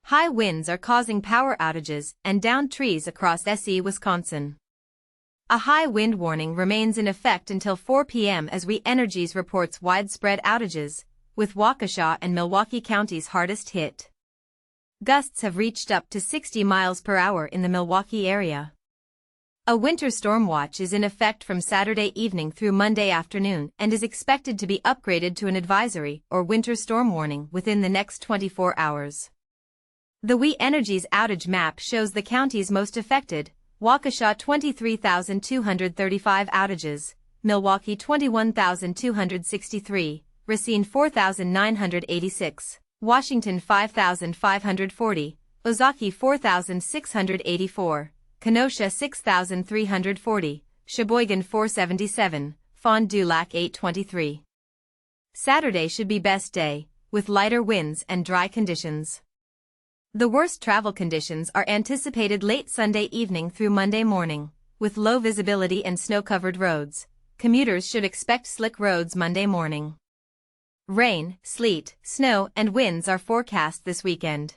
High winds are causing power outages and downed trees across SE, Wisconsin. A high wind warning remains in effect until 4 p.m. as We Energies reports widespread outages, with Waukesha and Milwaukee counties hardest hit. Gusts have reached up to 60 miles per hour in the Milwaukee area. A winter storm watch is in effect from Saturday evening through Monday afternoon and is expected to be upgraded to an advisory or winter storm warning within the next 24 hours. The We Energies outage map shows the counties most affected: Waukesha 23,235 outages, Milwaukee 21,263, Racine 4,986, Washington 5,540, Ozaukee 4,684, Kenosha 6,340, Sheboygan 477, Fond du Lac 823. Saturday should be best day, with lighter winds and dry conditions. The worst travel conditions are anticipated late Sunday evening through Monday morning, with low visibility and snow-covered roads. Commuters should expect slick roads Monday morning. Rain, sleet, snow, and winds are forecast this weekend.